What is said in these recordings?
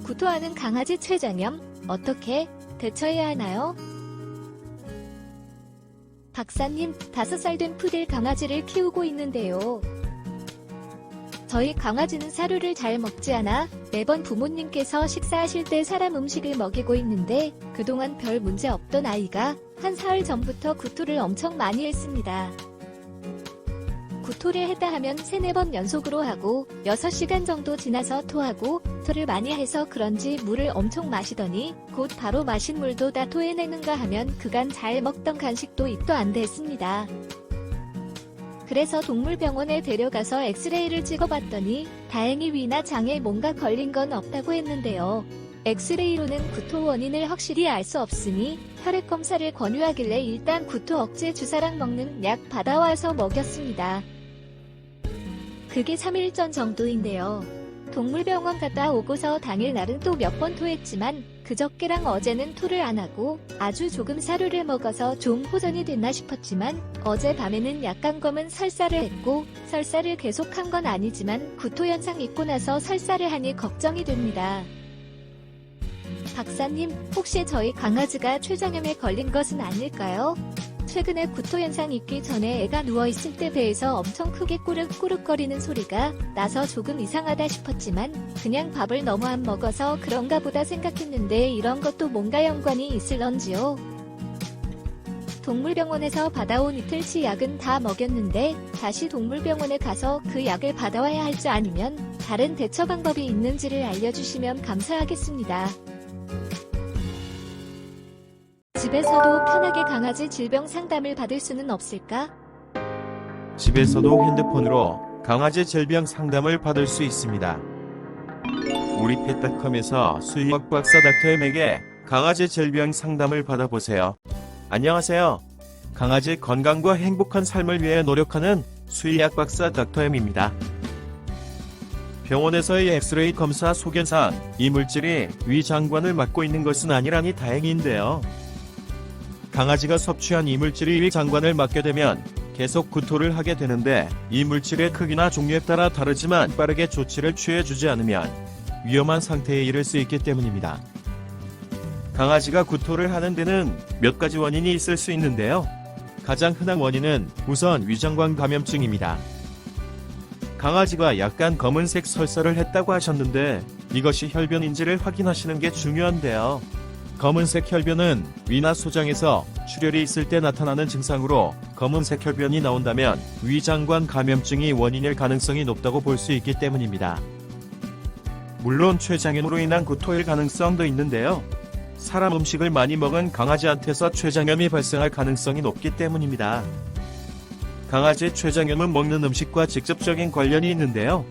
구토하는 강아지 췌장염, 어떻게 대처해야 하나요? 박사님, 5살 된 푸들 강아지를 키우고 있는데요. 저희 강아지는 사료를 잘 먹지 않아 매번 부모님께서 식사하실 때 사람 음식을 먹이고 있는데 그동안 별 문제 없던 아이가 한 사흘 전부터 구토를 엄청 많이 했습니다. 구토를 했다 하면 3-4번 연속으로 하고 6시간 정도 지나서 토하고 토를 많이 해서 그런지 물을 엄청 마시더니 곧 바로 마신 물도 다 토해내는가 하면 그간 잘 먹던 간식도 입도 안 댔습니다. 그래서 동물병원에 데려가서 엑스레이를 찍어봤더니 다행히 위나 장에 뭔가 걸린 건 없다고 했는데요. 엑스레이로는 구토 원인을 확실히 알 수 없으니 혈액 검사를 권유하길래 일단 구토 억제 주사랑 먹는 약 받아와서 먹였습니다. 그게 3일 전 정도인데요. 동물병원 갔다 오고서 당일 날은 또 몇 번 토했지만 그저께랑 어제는 토를 안 하고 아주 조금 사료를 먹어서 좀 호전이 됐나 싶었지만 어젯밤에는 약간 검은 설사를 했고 설사를 계속한 건 아니지만 구토 현상 있고 나서 설사를 하니 걱정이 됩니다. 박사님, 혹시 저희 강아지가 췌장염에 걸린 것은 아닐까요? 최근에 구토 현상 있기 전에 애가 누워있을 때 배에서 엄청 크게 꾸룩꾸룩거리는 소리가 나서 조금 이상하다 싶었지만 그냥 밥을 너무 안 먹어서 그런가 보다 생각했는데 이런 것도 뭔가 연관이 있을런지요? 동물병원에서 받아온 이틀치 약은 다 먹였는데 다시 동물병원에 가서 그 약을 받아와야 할지 아니면 다른 대처 방법이 있는지를 알려주시면 감사하겠습니다. 집에서도 편하게 강아지 질병 상담을 받을 수는 없을까? 집에서도 핸드폰으로 강아지 질병 상담을 받을 수 있습니다. 우리 펫닷컴에서 수의학 박사 닥터엠에게 강아지 질병 상담을 받아보세요. 안녕하세요. 강아지 건강과 행복한 삶을 위해 노력하는 수의학 박사 닥터엠입니다. 병원에서의 엑스레이 검사 소견상 이물질이 위장관을 막고 있는 것은 아니라니 다행인데요. 강아지가 섭취한 이물질이 위장관을 막게 되면 계속 구토를 하게 되는데 이물질의 크기나 종류에 따라 다르지만 빠르게 조치를 취해주지 않으면 위험한 상태에 이를 수 있기 때문입니다. 강아지가 구토를 하는 데는 몇 가지 원인이 있을 수 있는데요. 가장 흔한 원인은 우선 위장관 감염증입니다. 강아지가 약간 검은색 설사를 했다고 하셨는데 이것이 혈변인지를 확인하시는 게 중요한데요. 검은색 혈변은 위나 소장에서 출혈이 있을 때 나타나는 증상으로 검은색 혈변이 나온다면 위장관 감염증이 원인일 가능성이 높다고 볼 수 있기 때문입니다. 물론 췌장염으로 인한 구토일 가능성도 있는데요. 사람 음식을 많이 먹은 강아지한테서 췌장염이 발생할 가능성이 높기 때문입니다. 강아지 췌장염은 먹는 음식과 직접적인 관련이 있는데요.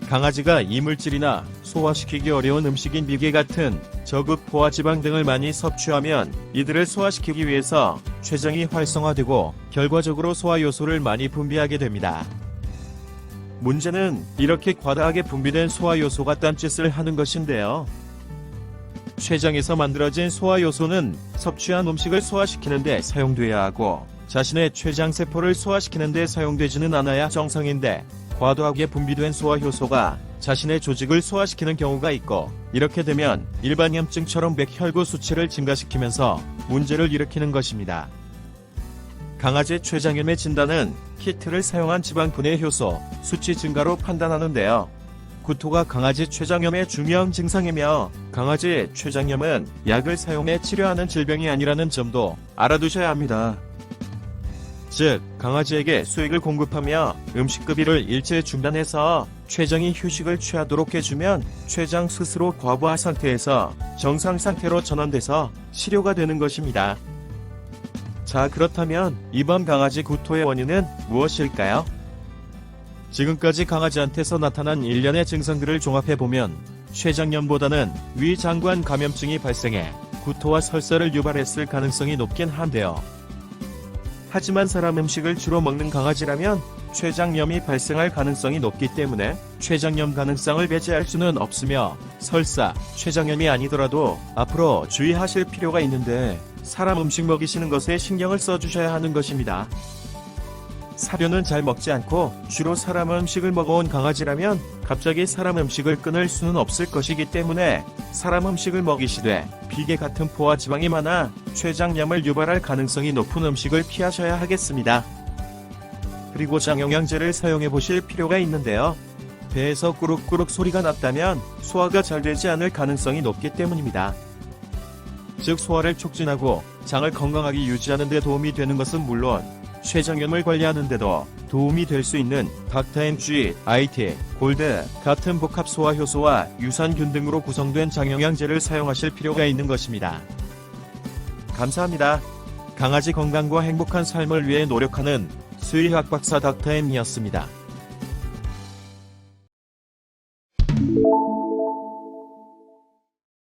강아지가 이물질이나 소화시키기 어려운 음식인 미개 같은 저급 포화지방 등을 많이 섭취하면 이들을 소화시키기 위해서 췌장이 활성화되고 결과적으로 소화효소를 많이 분비하게 됩니다. 문제는 이렇게 과다하게 분비된 소화효소가 딴짓을 하는 것인데요. 췌장에서 만들어진 소화효소는 섭취한 음식을 소화시키는 데 사용돼야 하고 자신의 췌장세포를 소화시키는 데 사용되지는 않아야 정상인데 과도하게 분비된 소화효소가 자신의 조직을 소화시키는 경우가 있고 이렇게 되면 일반 염증처럼 백혈구 수치를 증가시키면서 문제를 일으키는 것입니다. 강아지 췌장염의 진단은 키트를 사용한 지방분해 효소 수치 증가로 판단하는데요. 구토가 강아지 췌장염의 중요한 증상이며 강아지 췌장염은 약을 사용해 치료하는 질병이 아니라는 점도 알아두셔야 합니다. 즉, 강아지에게 수액을 공급하며 음식급여를 일제 중단해서 췌장이 휴식을 취하도록 해주면 췌장 스스로 과부하 상태에서 정상 상태로 전환돼서 치료가 되는 것입니다. 자, 그렇다면 이번 강아지 구토의 원인은 무엇일까요? 지금까지 강아지한테서 나타난 일련의 증상들을 종합해보면 췌장염보다는 위장관 감염증이 발생해 구토와 설사를 유발했을 가능성이 높긴 한데요. 하지만 사람 음식을 주로 먹는 강아지라면 췌장염이 발생할 가능성이 높기 때문에 췌장염 가능성을 배제할 수는 없으며 설사, 췌장염이 아니더라도 앞으로 주의하실 필요가 있는데 사람 음식 먹이시는 것에 신경을 써주셔야 하는 것입니다. 사료는 잘 먹지 않고 주로 사람 음식을 먹어온 강아지라면 갑자기 사람 음식을 끊을 수는 없을 것이기 때문에 사람 음식을 먹이시되 비계 같은 포화 지방이 많아 췌장염을 유발할 가능성이 높은 음식을 피하셔야 하겠습니다. 그리고 장영양제를 사용해 보실 필요가 있는데요. 배에서 꾸룩꾸룩 소리가 났다면 소화가 잘 되지 않을 가능성이 높기 때문입니다. 즉 소화를 촉진하고 장을 건강하게 유지하는 데 도움이 되는 것은 물론 췌장염을 관리하는 데도 도움이 될 수 있는 닥터앤G, IT, 골드 같은 복합 소화 효소와 유산균 등으로 구성된 장영양제를 사용하실 필요가 있는 것입니다. 감사합니다. 강아지 건강과 행복한 삶을 위해 노력하는 수의학 박사 닥터앤이었습니다.